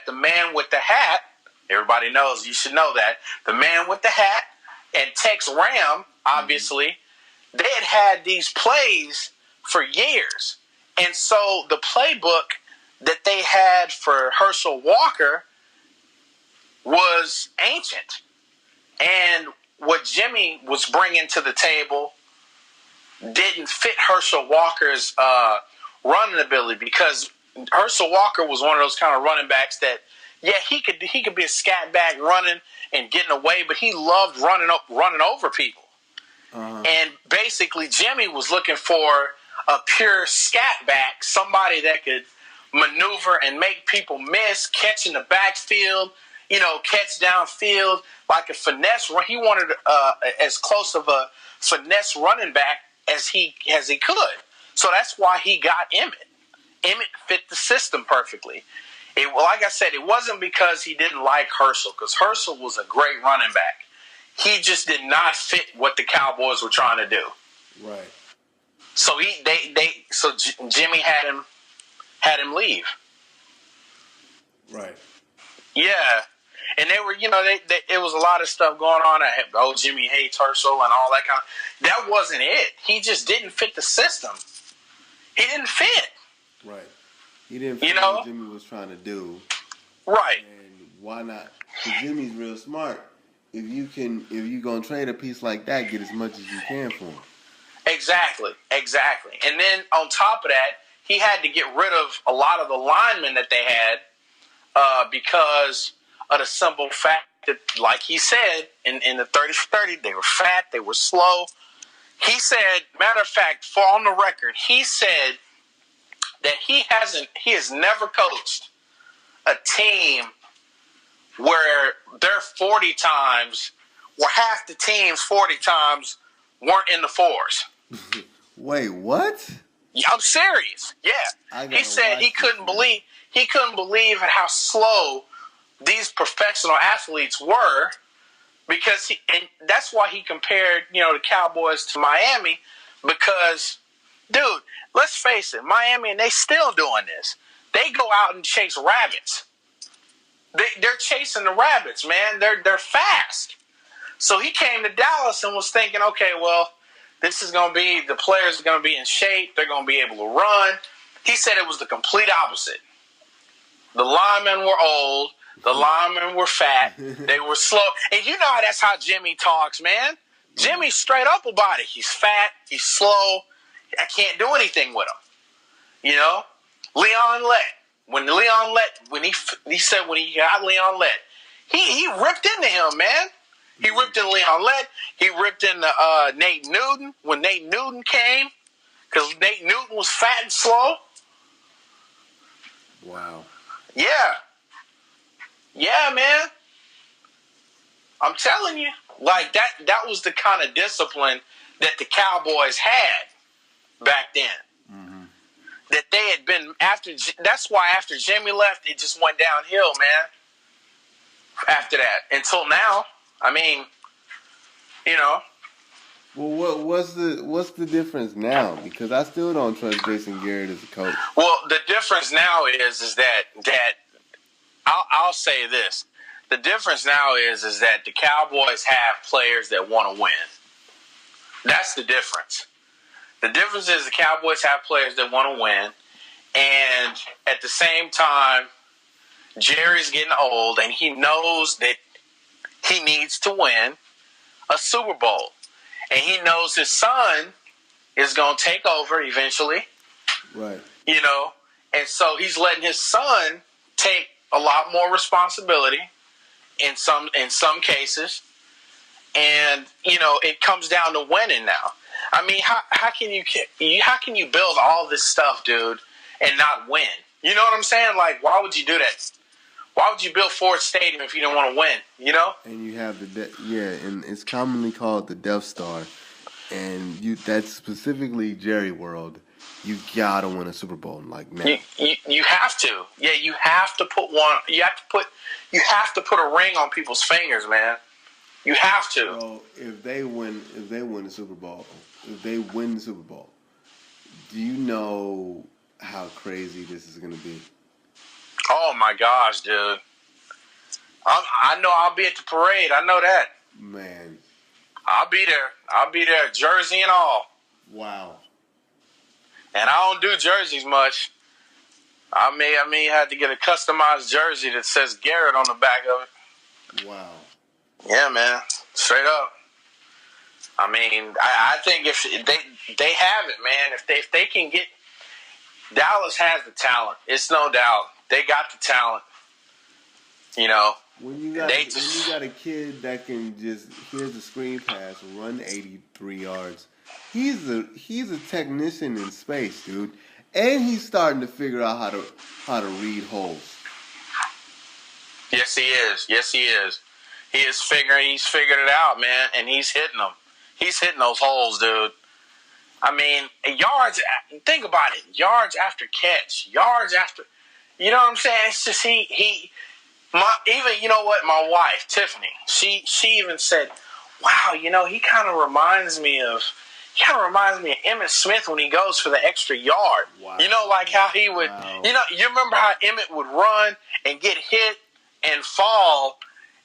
the man with the hat, everybody knows, you should know that, the man with the hat and Tex Ram, obviously, they had these plays for years. And so the playbook that they had for Herschel Walker was ancient. And what Jimmy was bringing to the table didn't fit Herschel Walker's running ability, because Herschel Walker was one of those kind of running backs that, yeah, he could be a scat back running and getting away, but he loved running over people. Uh-huh. And basically, Jimmy was looking for a pure scat back, somebody that could maneuver and make people miss, catch in the backfield, catch downfield, like a finesse run. He wanted as close of a finesse running back as he could. So that's why he got Emmett. Emmett fit the system perfectly. Like I said, it wasn't because he didn't like Herschel, because Herschel was a great running back. He just did not fit what the Cowboys were trying to do. Right. So Jimmy had him leave. Right. Yeah. And they were, it was a lot of stuff going on. Jimmy hates Herschel and all that kind of. That wasn't it. He just didn't fit the system. He didn't fit. Right. He didn't fit what Jimmy was trying to do. Right. And why not? Because Jimmy's real smart. If you gonna trade a piece like that, get as much as you can for him. Exactly. And then on top of that, he had to get rid of a lot of the linemen that they had because of the simple fact that, like he said, in the 30 for 30, they were fat, they were slow. He said, matter of fact, for on the record, he said that he has never coached a team where their 40 times, where half the team's 40 times weren't in the fours. Wait, what? Yeah, I'm serious. Yeah. He said he couldn't believe at how slow these professional athletes were, because and that's why he compared, the Cowboys to Miami, because, dude, let's face it, Miami, and they still doing this. They go out and chase rabbits. They're chasing the rabbits, man. They're fast. So he came to Dallas and was thinking, okay, well, this is going to be, the players are going to be in shape. They're going to be able to run. He said it was the complete opposite. The linemen were old. The linemen were fat. They were slow. And you know that's how Jimmy talks, man. Jimmy's straight up about it. He's fat. He's slow. I can't do anything with him. Leon Lett. When he said when he got Leon Lett, he ripped into him, man. He ripped in Leon Lett. He ripped in Nate Newton when Nate Newton came, because Nate Newton was fat and slow. Wow. Yeah, man. I'm telling you, like that was the kind of discipline that the Cowboys had back then. Mm-hmm. That they had been after. That's why after Jimmy left, it just went downhill, man. After that, until now. I mean, Well, what's the difference now? Because I still don't trust Jason Garrett as a coach. Well, the difference now is that I'll say this. The difference now is that the Cowboys have players that want to win. That's the difference. The difference is the Cowboys have players that want to win, and at the same time, Jerry's getting old, and he knows that he needs to win a Super Bowl. And he knows his son is going to take over eventually. Right. And so he's letting his son take a lot more responsibility in some cases. And, it comes down to winning now. I mean, how can you build all this stuff, dude, and not win? You know what I'm saying? Like, why would you do that? Why would you build Ford Stadium if you don't want to win, And you have and it's commonly called the Death Star. And that's specifically Jerry World. You gotta win a Super Bowl like now. You have to. Yeah, you have to put one. You have to put a ring on people's fingers, man. You have to. So if they win the Super Bowl, do you know how crazy this is gonna be? Oh my gosh, dude! I know I'll be at the parade. I know that. Man, I'll be there, jersey and all. Wow. And I don't do jerseys much. I may have to get a customized jersey that says Garrett on the back of it. Wow. Yeah, man. Straight up. I mean, I think if they have it, man. If they can get, Dallas has the talent. It's no doubt. They got the talent. When you got a kid that can just, here's a screen pass, run 83 yards. He's a technician in space, dude, and he's starting to figure out how to read holes. Yes, he is. He's figured it out, man, and he's hitting them. He's hitting those holes, dude. I mean, yards. Think about it. Yards after catch. Yards after. You know what I'm saying? It's just my wife, Tiffany, she even said, wow, he kind of reminds me of Emmitt Smith when he goes for the extra yard. Wow. Like how he would, you remember how Emmitt would run and get hit and fall,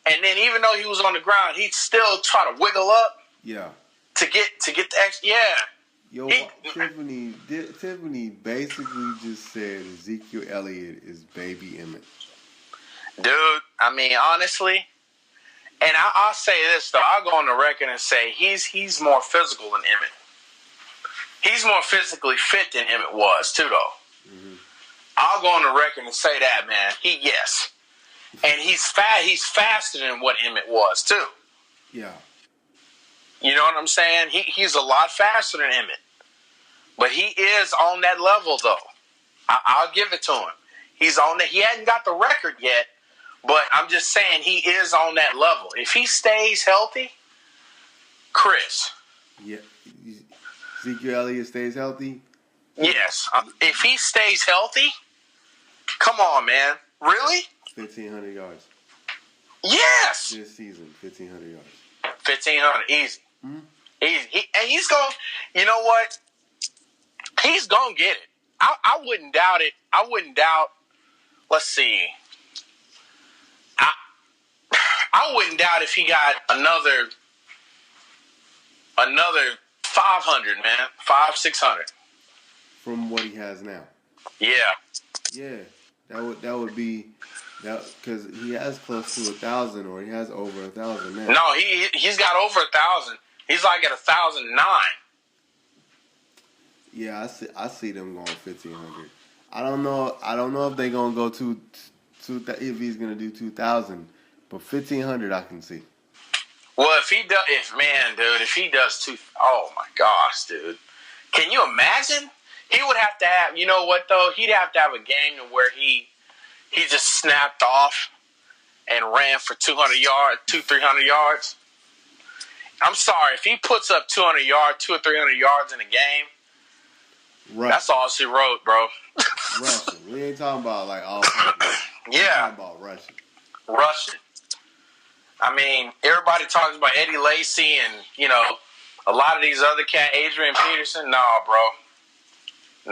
and then even though he was on the ground, he'd still try to wiggle up. Yeah. To get the extra, yeah. Tiffany basically just said Ezekiel Elliott is baby Emmitt. Dude, I mean, honestly, and I'll say this, though. I'll go on the record and say he's more physical than Emmitt. He's more physically fit than Emmitt was, too, though. Mm-hmm. I'll go on the record and say that, man. Yes. And he's faster than what Emmett was, too. Yeah. You know what I'm saying? He's a lot faster than Emmett. But he is on that level, though. I'll give it to him. He's on that. He hadn't got the record yet, but I'm just saying he is on that level. If he stays healthy, Chris. Yeah. Ezekiel Elliott stays healthy? Yes. If he stays healthy, come on, man. Really? 1,500 yards. Yes. This season, 1,500 yards. 1,500, easy. Mm-hmm. Easy. And he's going, you know what? He's going to get it. I wouldn't doubt it. I wouldn't doubt, let's see. I wouldn't doubt if he got another 500, man. 500-600. From what he has now. Yeah. Yeah. That would be that because he has close to 1,000 or he has over 1,000 now. No, he's got over 1,000. He's like at 1,009. Yeah, I see them going 1,500. I don't know if they're gonna go if he's gonna do 2,000, but 1,500 I can see. Well, if he does oh my gosh, dude, can you imagine? He would have to have, you know what though? He'd have to have a game where he just snapped off and ran for 200 yards, 300 yards. I'm sorry, if he puts up 200 yards, 200 or 300 yards in a game. Rushing. That's all she wrote, bro. Rushing. We ain't talking about like all. Yeah. We're talking about rushing. Rushing. I mean, everybody talks about Eddie Lacy and, you know, a lot of these other cats, Adrian Peterson. Nah, bro.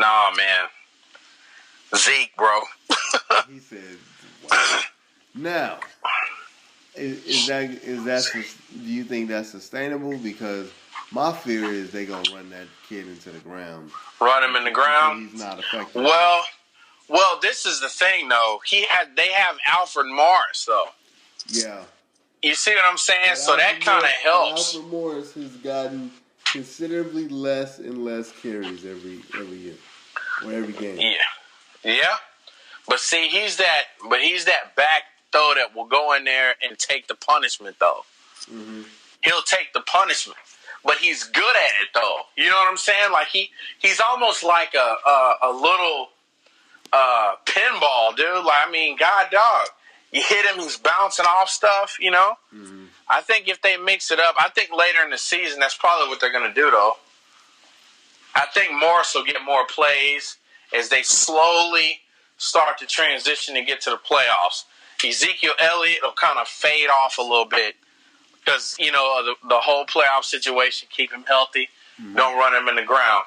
Nah, man. Zeke, bro. He said, wow. Now, is that do you think that's sustainable? Because my fear is they gonna run that kid into the ground. Run him in the ground? He's not effective. Well, this is the thing, though. They have Alfred Morris, though. Yeah. You see what I'm saying? But so that kind of helps. Alfred Morris has gotten considerably less and less carries every year or every game. Yeah. But see, he's that back though that will go in there and take the punishment though. Mm-hmm. He'll take the punishment, but he's good at it though. You know what I'm saying? Like he's almost like a little pinball dude. Like I mean, God dog. You hit him, he's bouncing off stuff, you know? Mm-hmm. I think if they mix it up, I think later in the season, that's probably what they're going to do, though. I think Morris will get more plays as they slowly start to transition and get to the playoffs. Ezekiel Elliott will kind of fade off a little bit because, you know, the whole playoff situation, keep him healthy, don't run him in the ground.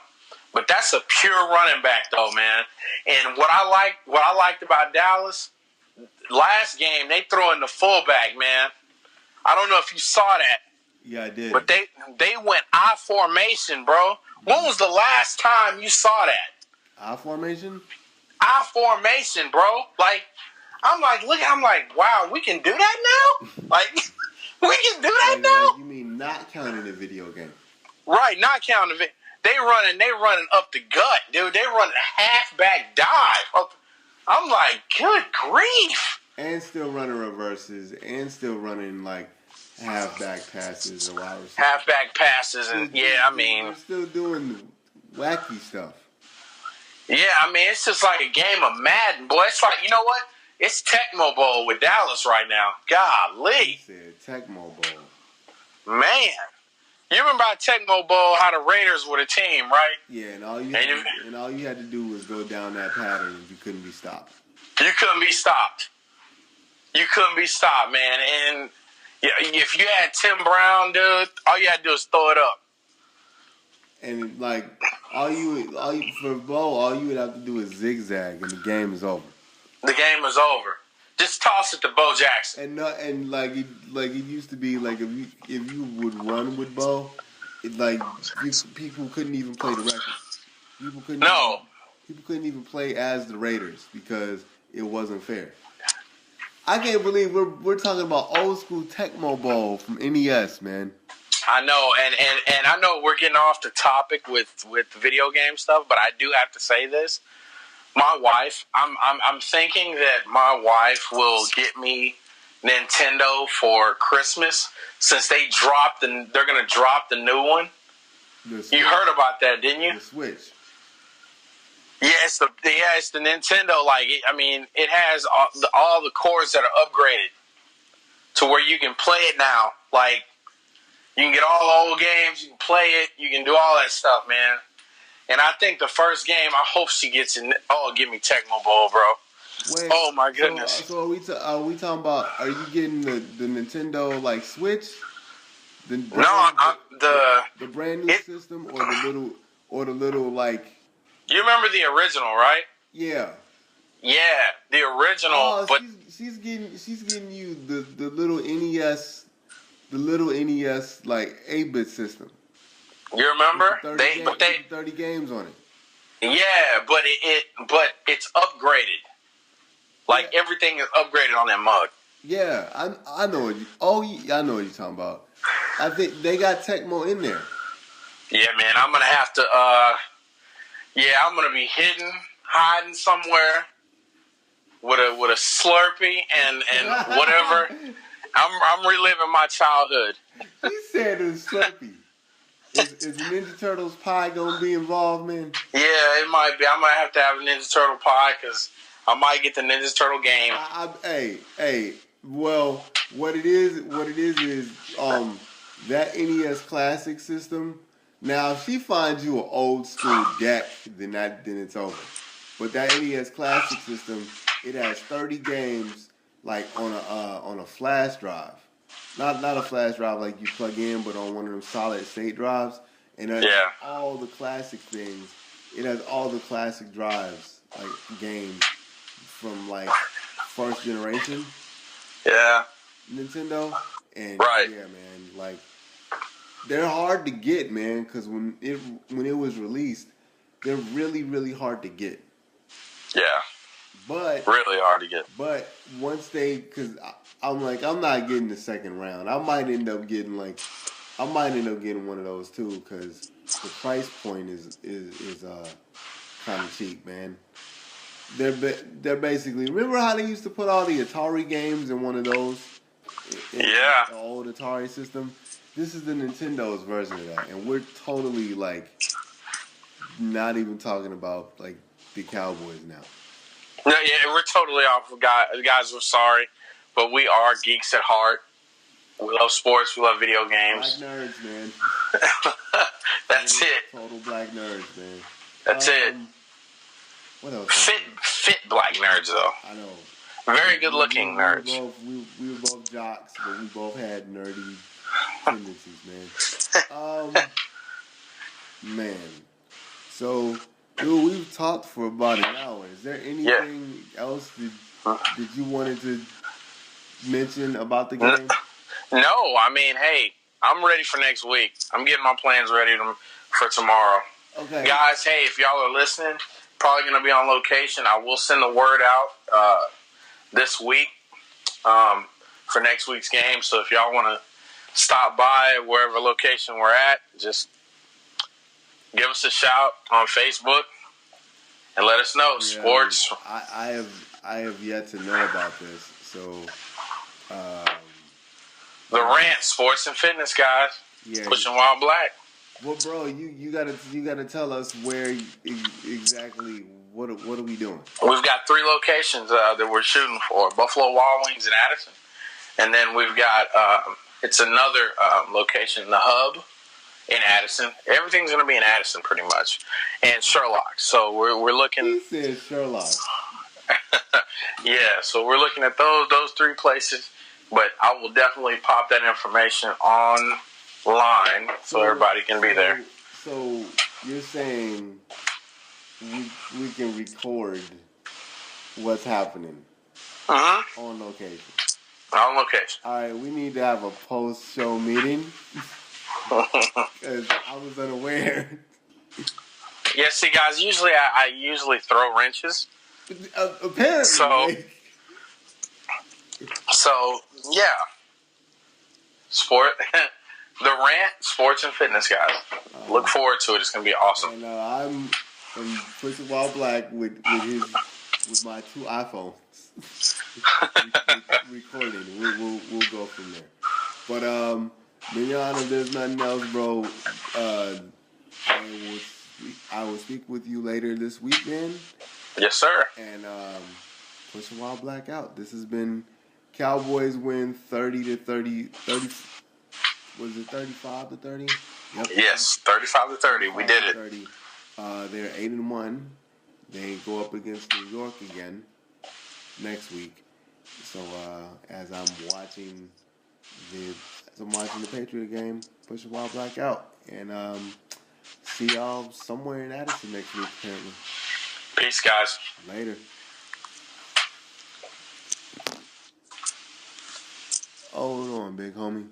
But that's a pure running back, though, man. And what I liked about Dallas, last game, they threw in the fullback, man. I don't know if you saw that. Yeah, I did. But they went I formation, bro. When was the last time you saw that? I formation? I formation, bro. Like, I'm like, wow, we can do that now? Like, we can do that now? Like you mean not counting the video game? Right, not counting it. They running up the gut, dude. They running a halfback dive. I'm like, good grief. And still running reverses and still running like halfback passes or wide receivers. Halfback passes and They're still doing wacky stuff. Yeah, I mean it's just like a game of Madden, boy. It's like, you know what? It's Tecmo Bowl with Dallas right now. Golly. He said Tecmo Bowl. Man. You remember at Tecmo Bowl how the Raiders were the team, right? Yeah, and all you had to do was go down that pattern and you couldn't be stopped. You couldn't be stopped. You couldn't be stopped, man. And if you had Tim Brown, dude, all you had to do is throw it up. And like all you would have to do is zigzag, and the game is over. The game is over. Just toss it to Bo Jackson. And like it used to be like if you would run with Bo, people couldn't even play the records. People couldn't even play as the Raiders because it wasn't fair. I can't believe we're talking about old school Tecmo Bowl from NES, man. I know, and I know we're getting off the topic with video game stuff, but I do have to say this. My wife. I'm thinking that my wife will get me Nintendo for Christmas since they're going to drop the new one. You heard about that, didn't you? The Switch. Yeah, it's the Nintendo. Like, it has all the cords that are upgraded to where you can play it now. Like, you can get all the old games, you can play it, you can do all that stuff, man. And I think the first game, I hope she gets in. Oh, give me Tecmo Bowl, bro. Wait, oh my goodness. So are we talking about? Are you getting the Nintendo like Switch? The brand new system or the little like. You remember the original, right? Yeah. Yeah, the original. Oh, but she's getting you the little NES, like 8-bit system. You remember? 30 games on it. Yeah, but it's upgraded. Like everything is upgraded on that mug. Yeah, I know what I know what you're talking about. I think they got Tecmo in there. Yeah, man, I'm gonna have to. I'm gonna be hiding somewhere with a Slurpee and whatever. I'm reliving my childhood. He said a Slurpee. Is Ninja Turtles pie gonna be involved, man? Yeah, it might be. I might have to have a Ninja Turtle pie because I might get the Ninja Turtle game. Hey. Well, what it is that NES Classic system. Now, if she finds you an old school deck, then it's over. But that NES Classic system, it has 30 games like on a flash drive. Not a flash drive like you plug in, but on one of them solid state drives. And it has all the classic things. It has all the classic drives, like games from like first generation. Yeah. Nintendo. And right. Yeah, man. Like they're hard to get, man, because when it was released, they're really, really hard to get. Yeah. But really hard to get. But once because I'm like, I'm not getting the second round. I might end up getting one of those too, because the price point is kind of cheap, man. They're basically, remember how they used to put all the Atari games in one of those? Yeah. The old Atari system. This is the Nintendo's version of that, and we're totally like not even talking about like the Cowboys now. No, yeah, we're totally off. Guys, we're sorry, but we are geeks at heart. We love sports. We love video games. Black nerds, man. That's it. Total black nerds, man. That's it. What else? Fit black nerds, though. I know. Very good looking nerds. We were both jocks, but we both had nerdy tendencies, man. Man. So, dude, we've talked for about an hour. Is there anything else that you wanted to mention about the game? No, I mean, hey, I'm ready for next week. I'm getting my plans ready for tomorrow. Okay. Guys, hey, if y'all are listening, probably going to be on location. I will send the word out this week for next week's game. So if y'all want to stop by wherever location we're at, just give us a shout on Facebook and let us know. Yeah, Sports. I have yet to know about this. So the rant, sports and fitness, guys. Yeah. Pushing Wild Black. Well, bro, you gotta tell us where exactly. What are we doing? We've got 3 locations that we're shooting for: Buffalo Wild Wings in Addison, and then we've got it's another location, the Hub in Addison. Everything's going to be in Addison, pretty much, and Sherlock. So we're looking. He said Sherlock. Yeah, so we're looking at those 3 places, but I will definitely pop that information online so everybody can be there. So you're saying we can record what's happening on location? On location. All right, we need to have a post-show meeting because I was unaware. Yeah, see, guys, usually I usually throw wrenches. Apparently. So yeah. The rant, sports and fitness, guys. Look forward to it. It's going to be awesome. And and push it while black with my 2 iPhones recording. We'll go from there. But Minyon, if there's nothing else, bro, I will speak with you later this weekend. Yes, sir. And push a while black out. This has been Cowboys win 30-30. Was it 35-30? Yep. Yes, 35-30. We did it. 30. They're 8-1. They go up against New York again next week. So as I'm watching the Patriot game, push a while black out, and see y'all somewhere in Addison next week. Apparently. Peace, guys. Later. Hold on, big homie.